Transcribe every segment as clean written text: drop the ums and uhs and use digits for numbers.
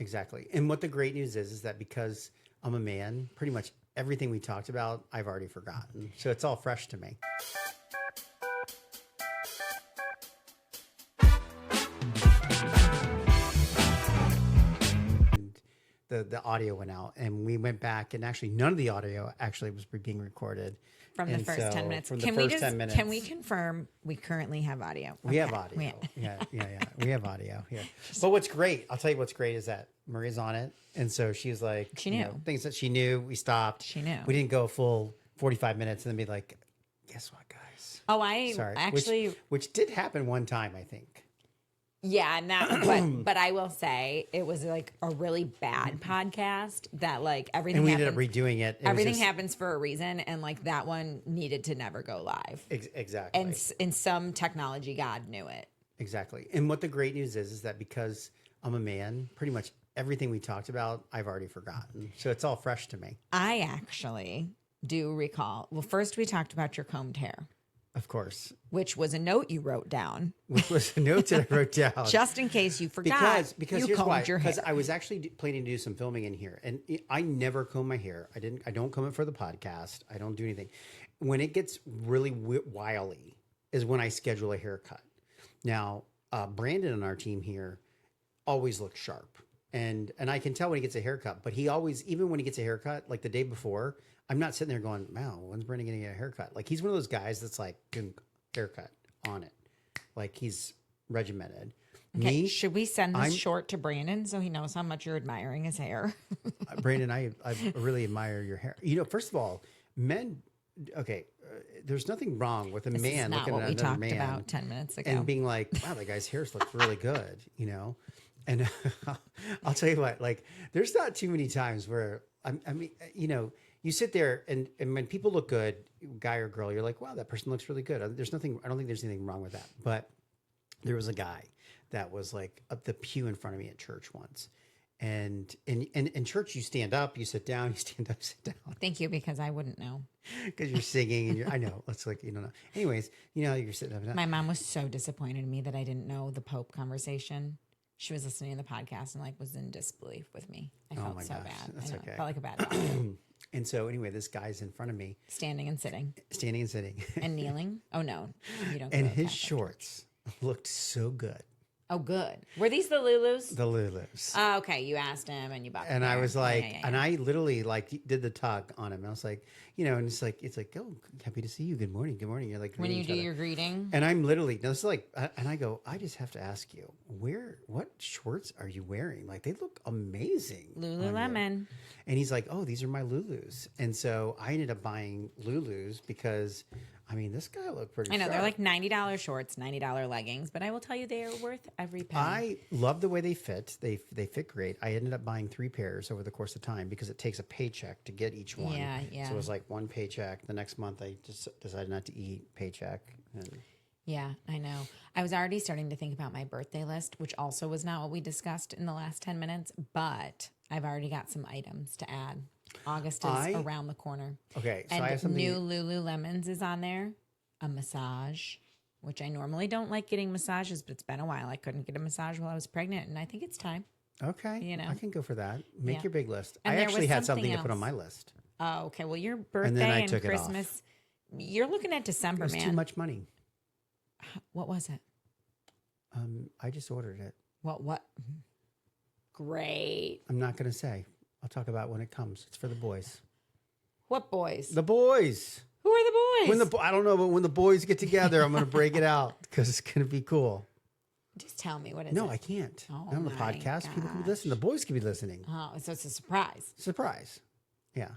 Exactly. And what the great news is that because I'm a man, pretty much everything we talked about, I've already forgotten. So it's all fresh to me. The audio went out and we went back and actually none of the audio actually was being recorded from the first 10 minutes. From the first 10 minutes. Can we confirm we currently have audio? We have audio. Yeah. We have audio here. But what's great, I'll tell you what's great is that Maria's on it. And so she's like, she knew things that she knew. We stopped. She knew. We didn't go a full 45 minutes and then be like, guess what, guys? Oh, sorry. Actually, which did happen one time, I think. Yeah, and that, but I will say it was like a really bad podcast that like everything. And we ended up redoing it. Everything happens for a reason, and like that one needed to never go live. Exactly. And in some technology, God knew it. Exactly. And what the great news is that because I'm a man, pretty much everything we talked about, I've already forgotten. So it's all fresh to me. I actually do recall. Well, first we talked about your combed hair. Of course. Which was a note you wrote down. Which was a note that I wrote down. Just in case you forgot. Because you here's why. your hair. Because I was actually planning to do some filming in here. And I never comb my hair. I don't comb it for the podcast. I don't do anything. When it gets really wily is when I schedule a haircut. Now, Brandon on our team here always looks sharp. And I can tell when he gets a haircut. But he always, even when he gets a haircut, like the day before, I'm not sitting there going, wow, when's Brandon going to get a haircut? Like, he's one of those guys that's like, haircut on it. Like, he's regimented. Okay, should we send this short to Brandon so he knows how much you're admiring his hair? Brandon, I really admire your hair. First of all, men, okay, there's nothing wrong with a man looking at another man. About 10 minutes ago. And being like, wow, that guy's hair looks really good, And I'll tell you what, like, there's not too many times where, I mean, you sit there and when people look good, guy or girl, you're like, wow, that person looks really good. I don't think there's anything wrong with that. But there was a guy that was like up the pew in front of me at church once. And in church, you stand up, you sit down, you stand up, sit down. Thank you, because I wouldn't know. Because you're singing and I know, it's like, you don't know. Anyways, you're sitting up. My mom was so disappointed in me that I didn't know the Pope conversation. She was listening to the podcast and was in disbelief with me. I felt so bad. That's okay. I felt like a bad doctor. And so anyway, this guy's in front of me. Standing and sitting. And kneeling? Oh, no. You don't. And his shorts looked so good. Oh, good. Were these the Lulus? The Lulus. Oh, okay. You asked him and you bought them. And I was like, and I literally did the tug on him. I was like, and it's like, oh, happy to see you. Good morning. Good morning. You're like, when you do your greeting. And I'm literally, this is like, and I go, I just have to ask you, what shorts are you wearing? Like, they look amazing. Lululemon. And he's like, oh, these are my Lulus. And so I ended up buying Lulus because, this guy looked pretty I know, sharp. they're like $90 shorts, $90 leggings, but I will tell you they are worth every penny. I love the way they fit. They fit great. I ended up buying 3 pairs over the course of time because it takes a paycheck to get each one. Yeah. So it was like one paycheck. The next month I just decided not to eat paycheck. Yeah, I know. I was already starting to think about my birthday list, which also was not what we discussed in the last 10 minutes, but I've already got some items to add. August is around the corner. Okay, so and I have something. New Lululemons is on there. A massage, which I normally don't like getting massages, but it's been a while. I couldn't get a massage while I was pregnant, and I think it's time. Okay, I can go for that. Make your big list. And I actually had something to put on my list. Oh, okay. Well, your birthday and Christmas, you're looking at December, man. It's too much money. What was it? I just ordered it. What? Great. I'm not going to say. I'll talk about it when it comes. It's for the boys. What boys? The boys. Who are the boys? I don't know, but when the boys get together, I'm going to break it out because it's going to be cool. Just tell me what it is. No, I can't. Not on the podcast. Gosh. People can be listening. The boys can be listening. Oh, so it's a surprise. Surprise. Yeah.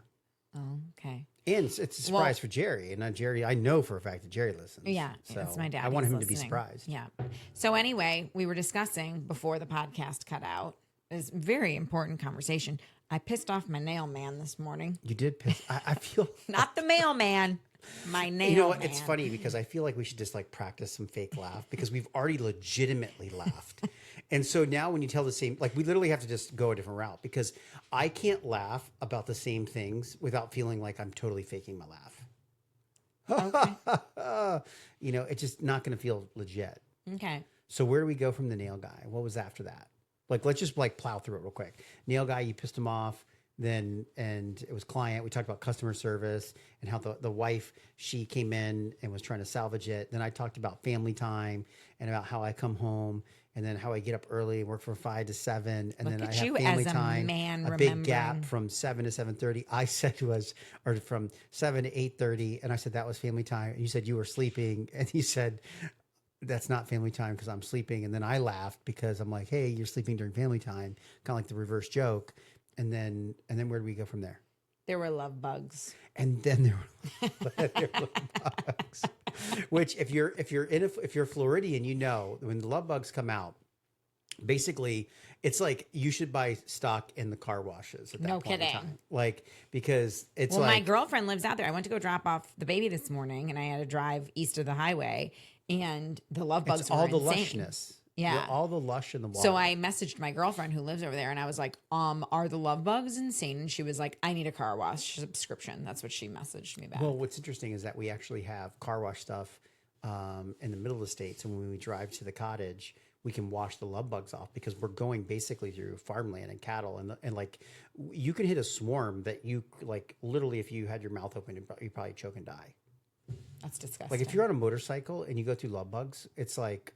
Oh, okay. And it's a surprise for Jerry. And Jerry, I know for a fact that Jerry listens. Yeah, so it's my dad. I want him to be surprised. Yeah. So anyway, we were discussing before the podcast cut out. It was a very important conversation. I pissed off my nail man this morning. You did piss. I feel not the mailman. My nail. You know what? It's funny because I feel like we should just practice some fake laugh because we've already legitimately laughed. And so now when you tell the same, we literally have to just go a different route because I can't laugh about the same things without feeling like I'm totally faking my laugh. Okay. It's just not going to feel legit. Okay. So where do we go from the nail guy? What was after that? Like, let's just like plow through it real quick. Nail guy, you pissed him off. Then, and it was client. We talked about customer service and how the wife, she came in and was trying to salvage it. Then I talked about family time and about how I come home and then how I get up early and work from 5 to 7. And Look then at I have you family as a time, man a big gap remembering. from 7 to 7:30. I said was, or from 7 to 8:30. And I said, that was family time. And you said you were sleeping. And he said, that's not family time because I'm sleeping. And then I laughed because I'm like, hey, you're sleeping during family time. Kind of like the reverse joke. And then where do we go from there? There were love bugs. And then there were love bugs. Which if you're Floridian, you know when the love bugs come out, basically it's like you should buy stock in the car washes at that No point kidding. in time. Like because it's Well, my like girlfriend lives out there. I went to go drop off the baby this morning, and I had to drive east of the highway, and the love bugs it's were all the insane. lushness. Yeah. All the lush in the water. So I messaged my girlfriend who lives over there, and I was like, are the love bugs insane? And she was like, I need a car wash subscription. That's what she messaged me back. Well, what's interesting is that we actually have car wash stuff in the middle of the states, and when we drive to the cottage, we can wash the love bugs off because we're going basically through farmland and cattle, and like you can hit a swarm that you like literally if you had your mouth open, you probably choke and die. That's disgusting. Like if you're on a motorcycle and you go through love bugs, it's like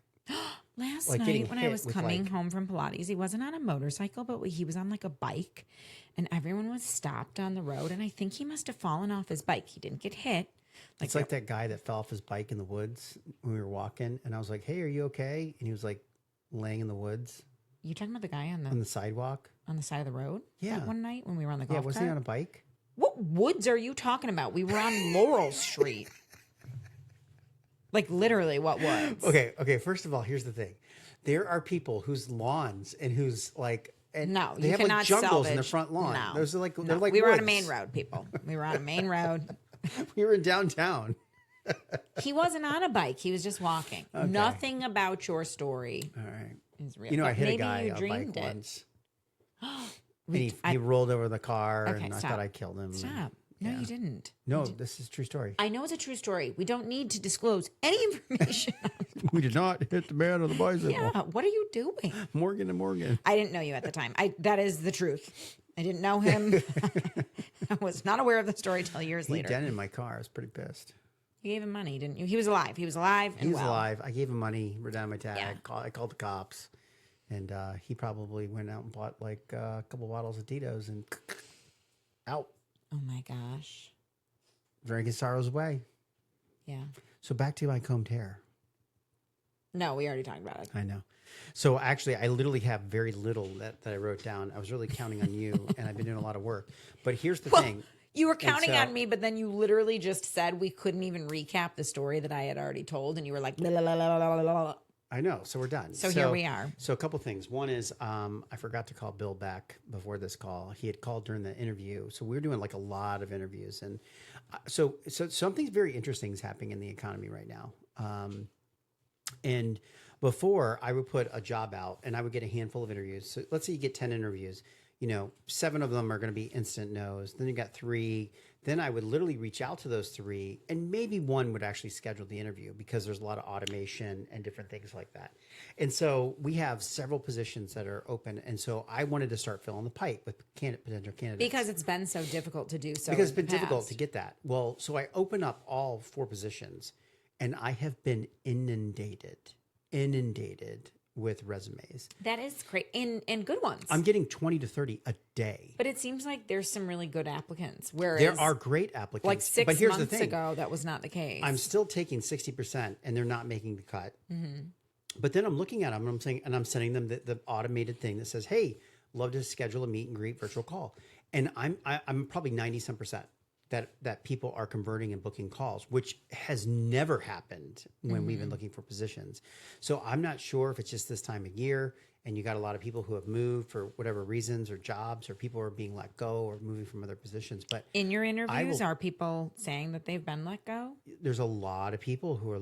Last like getting night when I hit was with, coming like- home from Pilates, he wasn't on a motorcycle, but he was on like a bike, and everyone was stopped on the road, and I think he must have fallen off his bike. He didn't get hit. it's like that guy that fell off his bike in the woods when we were walking, and I was like, "Hey, are you okay?" And he was like laying in the woods You talking about the guy on on the sidewalk. the side of the road? Yeah. That one night when we were on the Yeah, golf was cart? he on a bike? What woods are you talking about? We were on Laurel Street. Like literally, what woods? Okay. First of all, here's the thing: there are people whose lawns and whose like and No, they you have like cannot jungles in their salvage- front lawn. No. Those are like No, they're like we were on a woods. main road, people. We were on a main road. We were in downtown. He wasn't on a bike. He was just walking. Nothing about your story All right. is real. You know, I But hit a maybe guy you on a dreamed bike it. once. And he rolled over the car, Okay, and I stop. thought I killed him. Stop. No, you didn't. No, this is a true story. I know it's a true story. We don't need to disclose any information. We did not hit the man on the bicycle. Yeah, what are you doing? Morgan and Morgan. I didn't know you at the time. That is the truth. I didn't know him. I was not aware of the story till years He later. dented my car. I was pretty pissed. You gave him money, didn't you? He was alive. He was alive and He was well. alive. I gave him money. We're down my tag. Yeah. I called the cops, and he probably went out and bought like a couple bottles of Tito's and out. Oh my gosh. Drank his sorrows away. Yeah. So back to my combed hair. No, we already talked about it. I know. So actually, I literally have very little that I wrote down. I was really counting on you, and I've been doing a lot of work. But here's the thing. You were counting so- on me, but then you literally just said we couldn't even recap the story that I had already told, and you were like, blah, blah, blah, blah, blah, blah, blah. I know. So we're done. So here we are. So a couple things. One is I forgot to call Bill back before this call. He had called during the interview. So we were doing like a lot of interviews. And so something very interesting is happening in the economy right now. And before I would put a job out and I would get a handful of interviews. So let's say you get 10 interviews. 7 of them are going to be instant no's. Then you got 3. Then I would literally reach out to those 3 and maybe one would actually schedule the interview because there's a lot of automation and different things like that. And so we have several positions that are open. And so I wanted to start filling the pipe with potential candidates. Because it's been so difficult to do so. Because in it's been the difficult past. to get that. Well, so I open up all 4 positions and I have been inundated with resumes. That is great. And good ones. I'm getting 20 to 30 a day. But it seems like there's some really good applicants. Whereas There are great applicants. like 6 but here's months the thing. ago, that was not the case. I'm still taking 60% and they're not making the cut. But then I'm looking at them and I'm sending them the automated thing that says, hey, love to schedule a meet and greet virtual call. And I'm probably 90% that people are converting and booking calls, which has never happened when we've been looking for positions. So I'm not sure if it's just this time of year and you got a lot of people who have moved for whatever reasons or jobs or people are being let go or moving from other positions. But In your interviews, are people saying that they've been let go? there's a lot of people who are,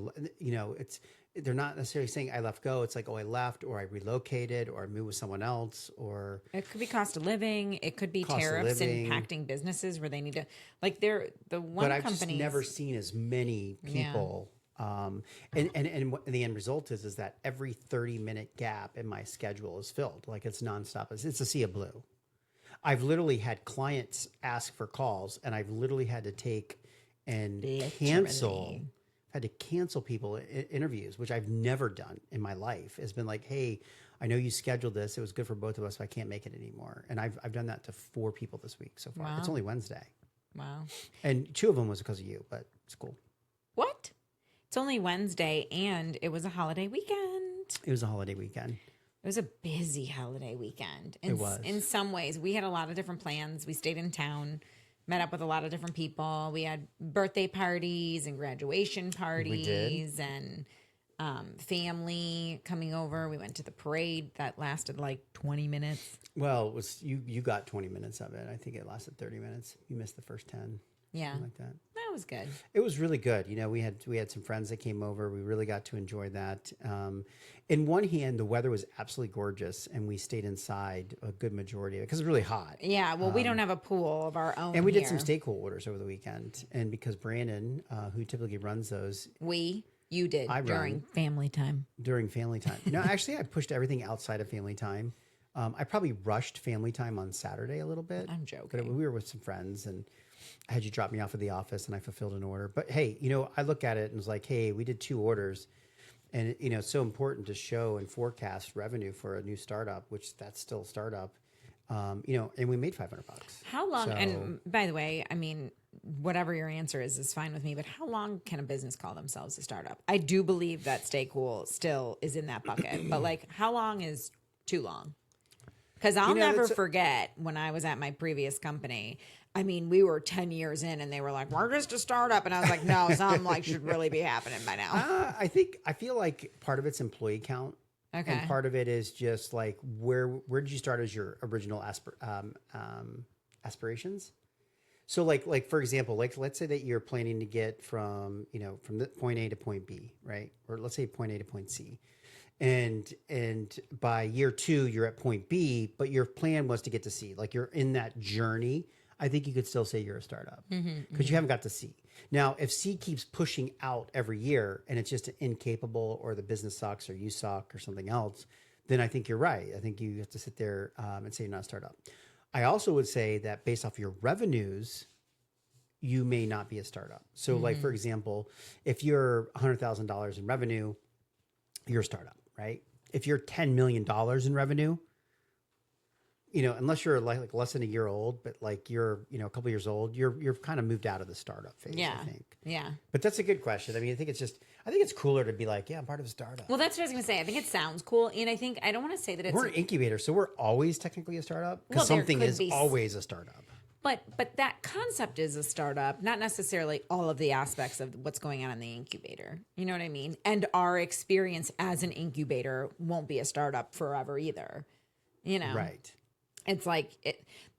they're not necessarily saying I left go. It's like, oh, I left or I relocated or I moved with someone else or It could be cost of living. It could be Cost of tariffs living. impacting businesses where they need to, like the one but I've company. just never seen as many people And the end result is that every 30-minute gap in my schedule is filled. Like it's nonstop. It's a sea of blue. I've literally had clients ask for calls, and I've literally had to take and cancel. Had to cancel people interviews, which I've never done in my life. It's been like, hey, I know you scheduled this. It was good for both of us, but I can't make it anymore. And I've done that to 4 people this week so far. Wow. It's only Wednesday. Wow. And 2 of them was because of you, but it's cool. What? It's only Wednesday, and it was a holiday weekend. It was a holiday weekend. It was a busy holiday weekend. It was. In some ways, we had a lot of different plans. We stayed in town, met up with a lot of different people. We had birthday parties and graduation parties and family coming over. We went to the parade that lasted like 20 minutes. Well, it was you got 20 minutes of it. I think it lasted 30 minutes. You missed the first 10. Yeah. Something like that. That was good. It was really good. You know, we had some friends that came over. We really got to enjoy that. In one hand, the weather was absolutely gorgeous, and we stayed inside a good majority of it because it's really hot. Yeah, well, we don't have a pool of our own. And we here. did some stay cool orders over the weekend. And because Brandon, who typically runs those, you did during family time. During family time. No, actually, I pushed everything outside of family time. I probably rushed family time on Saturday a little bit. I'm joking. But we were with some friends, and I had you drop me off at the office, and I fulfilled an order. But hey, you know, I look at it and was like, hey, we did 2 orders. And, you know, it's so important to show and forecast revenue for a new startup, which that's still a startup, you know, and we made $500. How long? And by the way, I mean, whatever your answer is fine with me, but how long can a business call themselves a startup? I do believe that Stay Cool still is in that bucket, but like how long is too long? Because I'll never forget when I was at my previous company. I mean, we were 10 years in and they were like, we're just a startup. And I was like, no, something like should really be happening by now. I feel like part of it's employee count. Okay. And part of it is just like, where did you start as your original aspirations? So like, for example, like, let's say that you're planning to get from the point A to point B, right? Or let's say point A to point C. And by year 2, you're at point B, but your plan was to get to C. Like you're in that journey. I think you could still say you're a startup because you haven't got to C. Now, if C keeps pushing out every year and it's just incapable or the business sucks or you suck or something else, then I think you're right. I think you have to sit there and say you're not a startup. I also would say that based off your revenues, you may not be a startup. So like, for example, if you're $100,000 in revenue, you're a startup, right? If you're $10 million in revenue, you know, unless you're like less than a year old, but like you're, you know, a couple years old, you're kind of moved out of the startup phase, I think. Yeah. But that's a good question. I mean, I think it's cooler to be like, yeah, I'm part of a startup. Well, that's what I was going to say. I think it sounds cool. And I think, I don't want to say that it's... We're an incubator, so we're always technically a startup because something is always a startup. But that concept is a startup, not necessarily all of the aspects of what's going on in the incubator. You know what I mean? And our experience as an incubator won't be a startup forever either. You know? Right. It's like,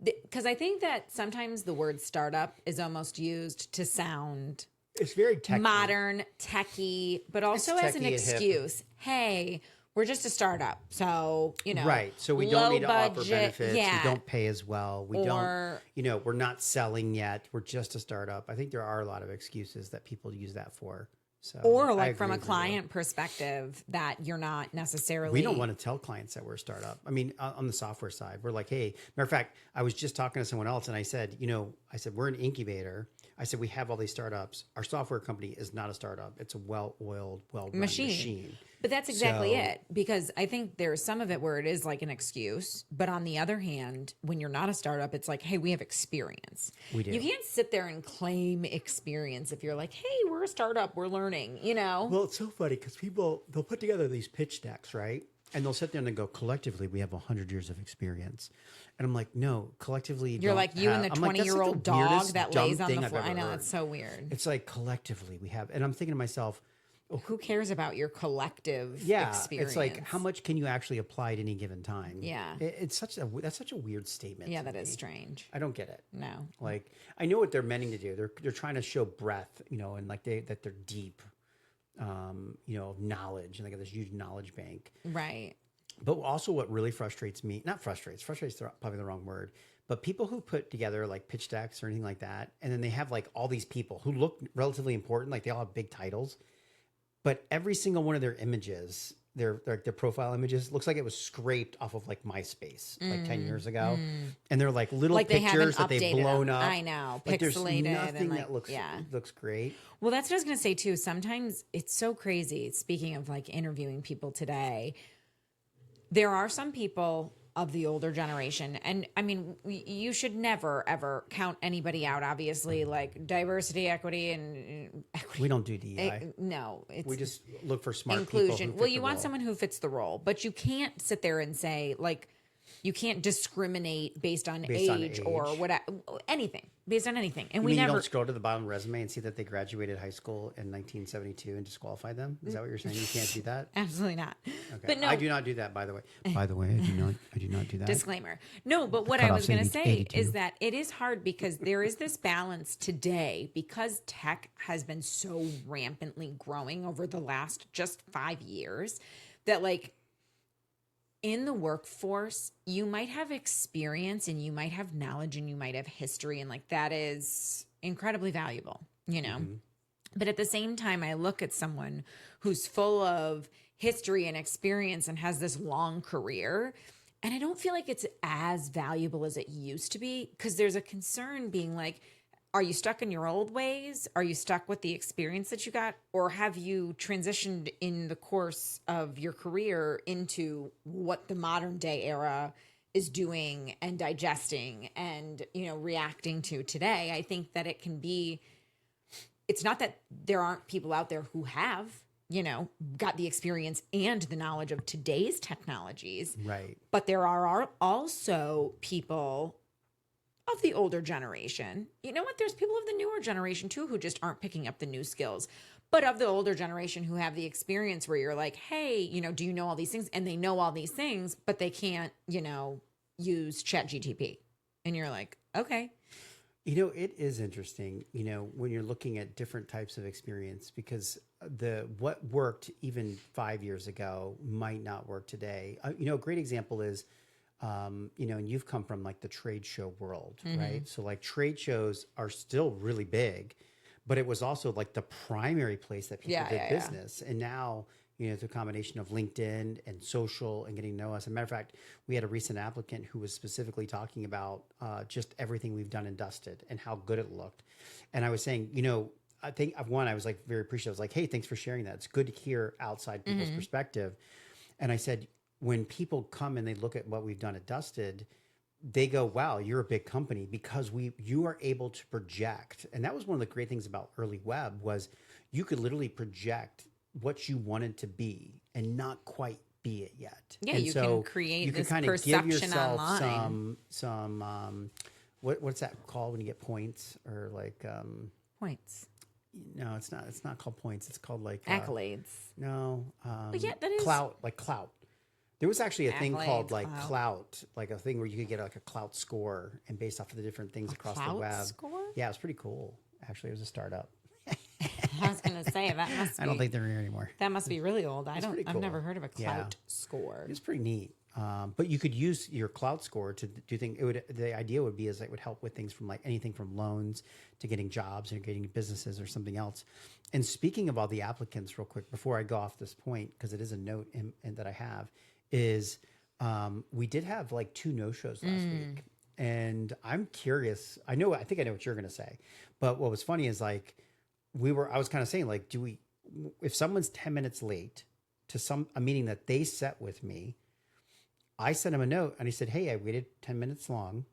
because I think that sometimes the word startup is almost used to sound it's very techy. Modern, techie, but also as an excuse. Hey, we're just a startup. So, you know. Right. So we don't need to offer benefits. Yeah. We don't pay as well. We don't, you know, we're not selling yet. We're just a startup. I think there are a lot of excuses that people use that for. So, or like from a client perspective that you're not necessarily. We don't want to tell clients that we're a startup. I mean, on the software side, we're like, hey, matter of fact, I was just talking to someone else and I said, we're an incubator. I said, we have all these startups. Our software company is not a startup. It's a well-oiled, well-run machine. But that's exactly it. Because I think there's some of it where it is like an excuse. But on the other hand, when you're not a startup, it's like, hey, we have experience. We do. You can't sit there and claim experience if you're like, hey, we're a startup, we're learning, you know? Well, it's so funny because they'll put together these pitch decks, right? And they'll sit there and they go, collectively, we have 100 years of experience. And I'm like, no, collectively. You're like you and the 20-year-old dog that lays on the floor. I know, it's so weird. It's like collectively we have. And I'm thinking to myself, who cares about your collective experience? It's like, how much can you actually apply at any given time? Yeah. That's such a weird statement. Yeah, that is strange. I don't get it. No. Like, I know what they're meaning to do. They're trying to show breadth, and like that they're deep, of knowledge, and they got this huge knowledge bank. Right. But also what really frustrates me, not frustrates probably the wrong word, but people who put together like pitch decks or anything like that, and then they have like all these people who look relatively important, like they all have big titles, but every single one of their images, their profile images, looks like it was scraped off of like MySpace like 10 years ago, and they're like little Like they haven't pictures that they've updated blown them. up. I know, Like there's pixelated nothing and like that looks great. Well, that's what I was going to say too. Sometimes it's so crazy. Speaking of like interviewing people today, there are some people of the older generation, and I mean, you should never ever count anybody out. Obviously, like diversity, equity, and equity. We don't do DEI. No, it's We just look for smart inclusion. people. Well, you want someone who fits the role, but you can't sit there and say like you can't discriminate based on age or whatever, anything based on anything. And You we mean never you don't scroll to the bottom of the resume and see that they graduated high school in 1972 and disqualify them? Is that what you're saying? You can't do that? absolutely not. Okay. But no, I do not do that, by the way. By the way, I do not do that. disclaimer. No, but what I was going to say is that it is hard because there is this balance today because tech has been so rampantly growing over the last just 5 years that like in the workforce, you might have experience and you might have knowledge and you might have history and like that is incredibly valuable, you know? Mm-hmm. But at the same time, I look at someone who's full of history and experience and has this long career, and I don't feel like it's as valuable as it used to be because there's a concern being like, are you stuck in your old ways? Are you stuck with the experience that you got? Or have you transitioned in the course of your career into what the modern day era is doing and digesting and, you know, reacting to today? I think that it can be, it's not that there aren't people out there who have, you know, got the experience and the knowledge of today's technologies. Right. But there are also people of the older generation. You know what? There's people of the newer generation too who just aren't picking up the new skills. But of the older generation who have the experience where you're like, hey, you know, do you know all these things? And they know all these things, but they can't, you know, use ChatGPT. And you're like, okay. You know, it is interesting, you know, when you're looking at different types of experience because what worked even 5 years ago might not work today. You know, a great example is, you know, and you've come from like the trade show world, right? So like trade shows are still really big, but it was also like the primary place that people did business. And now, you know, it's a combination of LinkedIn and social and getting to know us. As a matter of fact, we had a recent applicant who was specifically talking about just everything we've done and dusted and how good it looked. And I was saying, you know, I think I was like very appreciative. I was like, hey, thanks for sharing that. It's good to hear outside people's perspective. And I said, when people come and they look at what we've done at Dusted, they go, wow, you're a big company because you are able to project. And that was one of the great things about early web was you could literally project what you wanted to be and not quite be it yet. Yeah, and you so can create you this can kind of give perception yourself online. some what's that called when you get points or like Points. no, it's not called points. It's called like Accolades. no, yeah, that is clout, like clout. There was actually a thing called Accolades, like clout, like a thing where you could get like a clout score and based off of the different things across the clout web. score? Yeah, it was pretty cool. Actually, it was a startup. I was going to say that must be. I don't think they're here anymore. That must be really old. pretty I've cool. never heard of a clout score. It's pretty neat. But you could use your clout score to do things. The idea would be is it would help with things from like anything from loans to getting jobs or getting businesses or something else. And speaking of all the applicants real quick, before I go off this point, because it is a note that I have, is we did have like 2 no-shows last week. And I'm curious. I think I know what you're going to say. But what was funny is like, I was kind of saying like, if someone's 10 minutes late to a meeting that they set with me, I sent him a note and he said, hey, I waited 10 minutes long.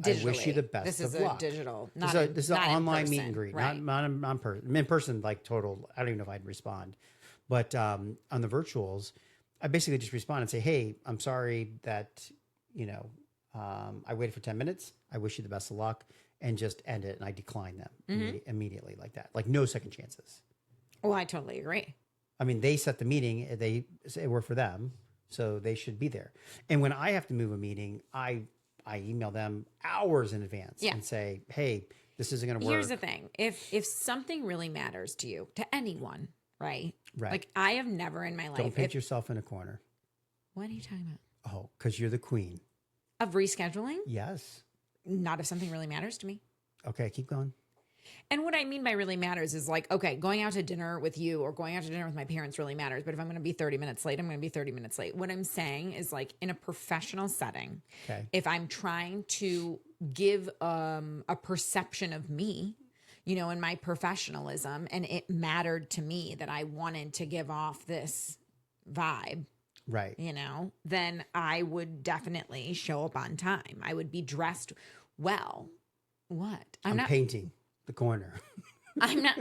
Digitally. I wish you the best This of is luck. a digital, This is an online meet and greet, not in person, like total. I don't even know if I'd respond. But on the virtuals, I basically just respond and say, hey, I'm sorry that, you know, I waited for 10 minutes. I wish you the best of luck and just end it. And I decline them immediately like that. Like no second chances. Oh, I totally agree. I mean, they set the meeting. They say it worked for them. So they should be there. And when I have to move a meeting, I email them hours in advance and say, hey, this isn't going to work. Here's the thing. If something really matters to you, to anyone, right? Right. Like I have never in my life. Don't paint yourself in a corner. What are you talking about? Oh, because you're the queen. Of rescheduling? Yes. Not if something really matters to me. Okay, keep going. And what I mean by really matters is like, okay, going out to dinner with you or going out to dinner with my parents really matters. But if I'm going to be 30 minutes late, I'm going to be 30 minutes late. What I'm saying is like in a professional setting, Okay. if I'm trying to give a perception of me, you know, in my professionalism, and it mattered to me that I wanted to give off this vibe, Right. you know, then I would definitely show up on time. I would be dressed well. What? I'm not painting the corner. I'm not.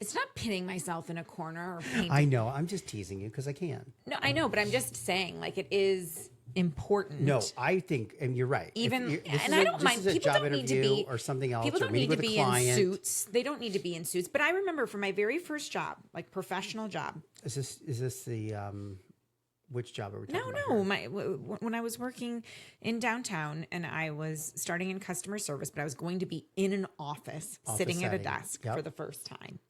It's not pinning myself in a corner or painting. I know. I'm just teasing you because I can. No, I know, but I'm just saying, like, it is important. No, I think, and you're right. And I don't mind. People don't need to be or something else. People or don't meeting need to with a be in client. suits. They don't need to be in suits. But I remember for my very first job, like professional job. Is this the which job are we talking about? No, when I was working in downtown and I was starting in customer service, but I was going to be in an office sitting at a setting. desk Yep. for the first time.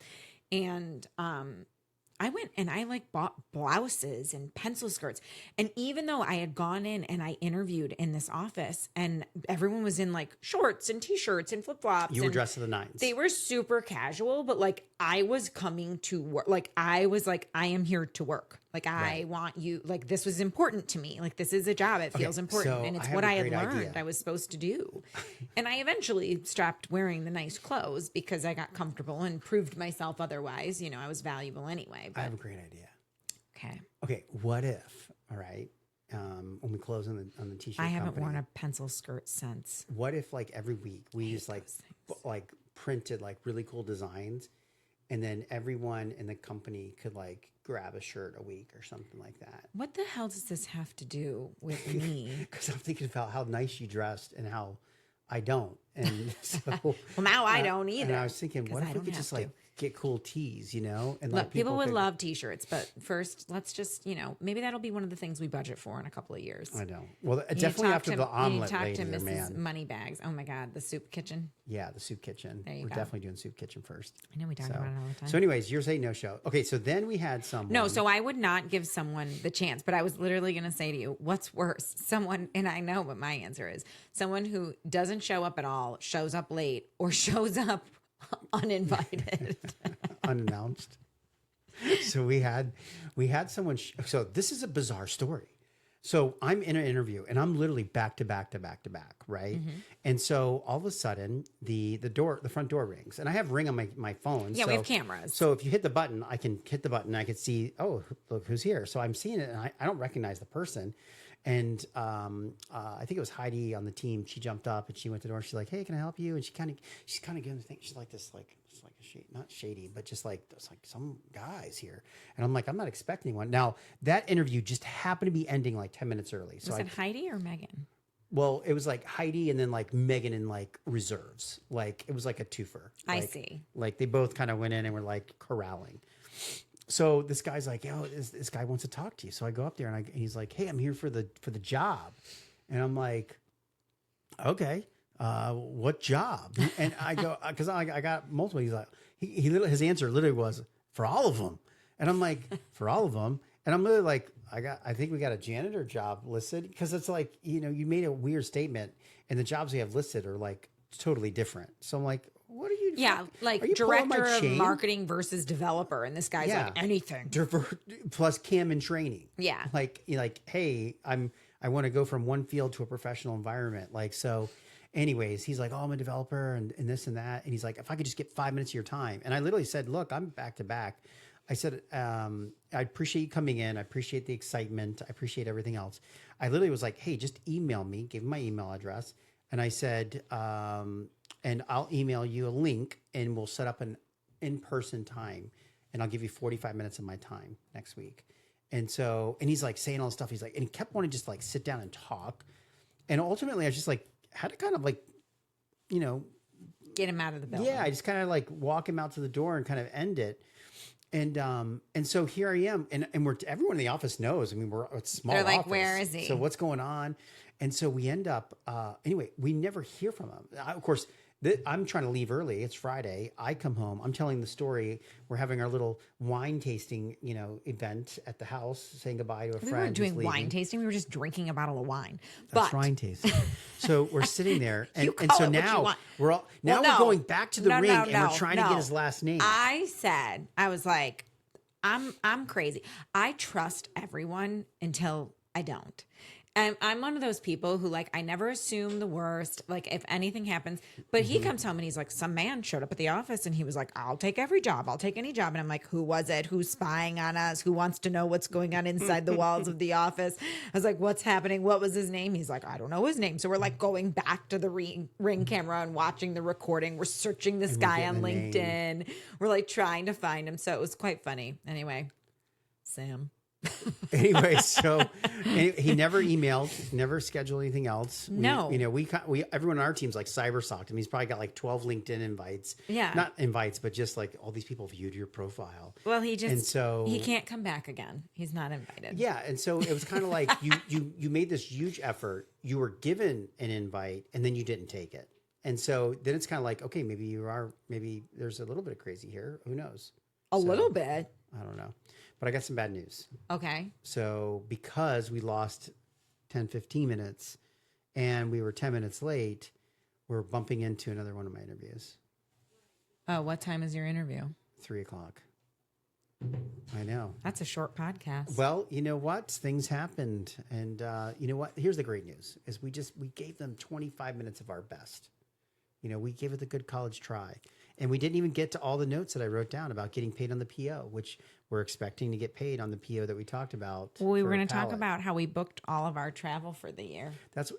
And I went and I like bought blouses and pencil skirts. And even though I had gone in and I interviewed in this office and everyone was in like shorts and t-shirts and flip-flops. You were and dressed to the nines. they were super casual, but like I was coming to work. Like I was like, I am here to work. Like I want you, like this was important to me. Like this is a job. It feels important. so And it's I have what a I had great learned idea. I was supposed to do. And I eventually stopped wearing the nice clothes because I got comfortable and proved myself otherwise. You know, I was valuable anyway. I But have a great idea. okay. Okay, what if? All right, when we close on the t-shirt, I haven't company, worn a pencil skirt since. What if like every week we just like those things. like printed like really cool designs, and then everyone in the company could like grab a shirt a week or something like that? What the hell does this have to do with me? Because I'm thinking about how nice you dressed and how I don't, and so Well, now I don't either. And I was thinking, 'cause what I if we don't could just have to. like get cool tees, you know? And Look, like people would could- love t-shirts, but first, let's just, you know, maybe that'll be one of the things we budget for in a couple of years. I know. Well, You need to definitely talk after to- the you need omelet to talk lady, to there, Mrs. man. Moneybags. Oh my God, the soup kitchen. Yeah, the soup kitchen. There you We're go. definitely doing soup kitchen first. I know we talk So, about it all the time. so anyways, you're saying no show. Okay, so then we had someone. No, so I would not give someone the chance, but I was literally going to say to you, what's worse? Someone, and I know what my answer is, someone who doesn't show up at all, shows up late, or shows up uninvited. unannounced. So we had someone. So this is a bizarre story. So I'm in an interview and I'm literally back to back, right? Mm-hmm. And so all of a sudden the front door rings, and I have Ring on my phone. Yeah, so, we have cameras. So if you hit the button, I can hit the button. I can see, oh, look who's here. So I'm seeing it, and I don't recognize the person. And I think it was Heidi on the team. She jumped up and she went to the door. She's like, "Hey, can I help you?" And she's kind of giving the thing. She's like this, like it's like a shade, not shady, but just like there's like some guys here. And I'm like, I'm not expecting one. Now that interview just happened to be ending like 10 minutes early. So Was it Heidi or Megan? well, it was like Heidi and then like Megan in like reserves. Like it was like a twofer. I Like- see. Like they both kind of went in and were like corralling. So this guy's like, "Yo, this guy wants to talk to you." So I go up there and he's like, "Hey, I'm here for the job," and I'm like, "Okay, what job?" And I go because I got multiple. He's like, he literally, his answer literally was for all of them, and I'm like, for all of them, and I'm literally like, I think we got a janitor job listed because it's like, you know, you made a weird statement and the jobs we have listed are like totally different. So I'm like, what are you? Yeah, are like you pulling my director of chain? marketing versus developer. And this guy's Yeah. like, anything. Plus cam and training. Yeah. Like, hey, I want to go from one field to a professional environment. Like, so anyways, he's like, "Oh, I'm a developer and this and that." And he's like, "If I could just get 5 minutes of your time." And I literally said, "Look, I'm back to back." I said, "I appreciate you coming in. I appreciate the excitement. I appreciate everything else." I literally was like, "Hey, just email me," gave him my email address. And I said, and I'll email you a link and we'll set up an in-person time. And I'll give you 45 minutes of my time next week. And so, and he's like saying all this stuff. He's like, and he kept wanting to just like sit down and talk. And ultimately I just like had to kind of like, you know, Get him out of the building. yeah, I just kind of like walk him out to the door and kind of end it. And so here I am, and everyone in the office knows. I mean, we're a small They're like, office. "Where is he?" So what's going on? And so we end up anyway. We never hear from him. Of course, I'm trying to leave early. It's Friday. I come home. I'm telling the story. We're having our little wine tasting, event at the house, saying goodbye to a friend. We weren't doing who's wine leaving. tasting. We were just drinking a bottle of wine. That's But wine tasting. So we're sitting there, and, You and call so it what you now want. we're no. going back to the ring, and we're trying to no. get his last name. I was like, I'm crazy. I trust everyone until I don't. And I'm one of those people who I never assume the worst. Like if anything happens, but he comes home and he's like, some man showed up at the office and he was like, I'll take every job. I'll take any job. And I'm like, who was it? Who's spying on us? Who wants to know what's going on inside the walls of the office? I was like, what's happening? What was his name? He's like, I don't know his name. So we're going back to the ring camera and watching the recording. We're searching this guy on LinkedIn. We're trying to find him. So it was quite funny. Anyway, Sam. Anyway, so he never emailed, never scheduled anything else. No. We everyone on our team's cyber stalked him. He's probably got 12 LinkedIn invites. Yeah. Not invites, but just all these people viewed your profile. Well, he can't come back again. He's not invited. Yeah, and so it was kind of like you made this huge effort. You were given an invite, and then you didn't take it. And so then it's kind of like, okay, maybe there's a little bit of crazy here. Who knows? A little bit. I don't know. But I got some bad news. Okay. So because we lost 10, 15 minutes and we were 10 minutes late, we're bumping into another one of my interviews. Oh, what time is your interview? 3:00. I know. That's a short podcast. Well, you know what? Things happened. And you know what? Here's the great news is we gave them 25 minutes of our best. We gave it the good college try. And we didn't even get to all the notes that I wrote down about getting paid on the PO, which we're expecting to get paid on the PO that we talked about. Well, we were going to talk about how we booked all of our travel for the year. That's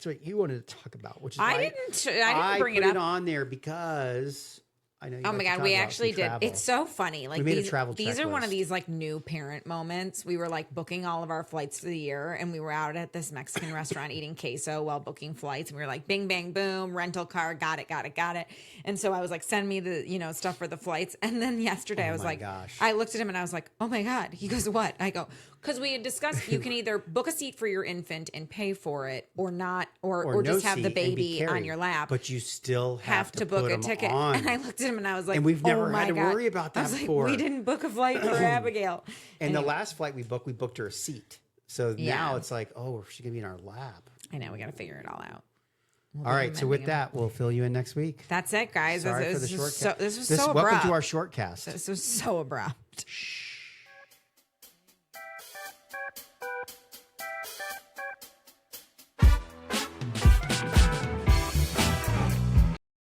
what you wanted to talk about, which is I why didn't bring it up. I put it on there because I know you Oh my God, we actually did. Travel. It's so funny. We made a travel these are one of checklist. these new parent moments. We were booking all of our flights for the year, and we were out at this Mexican restaurant eating queso while booking flights. And we were bing, bang, boom, rental car, got it. And so I was send me the stuff for the flights. And then yesterday I was gosh. I looked at him and I was like, oh my God. He goes, what? I go, because we had discussed you can either book a seat for your infant and pay for it, or not, or no just have the seat and be baby on carried. your lap. But you still have to book put a them ticket. on. And I looked at him and I was like, And we've never oh my had to God. worry about that I was before. we didn't book a flight for Abigail. And the last flight we booked her a seat. So Yeah. now it's oh, she's going to be in our lap. I know, we got to figure it all out. All right. So with that, we'll fill you in next week. That's it, guys. Sorry this for the was short so, cast. this was so abrupt. Welcome to our short cast. This was so abrupt.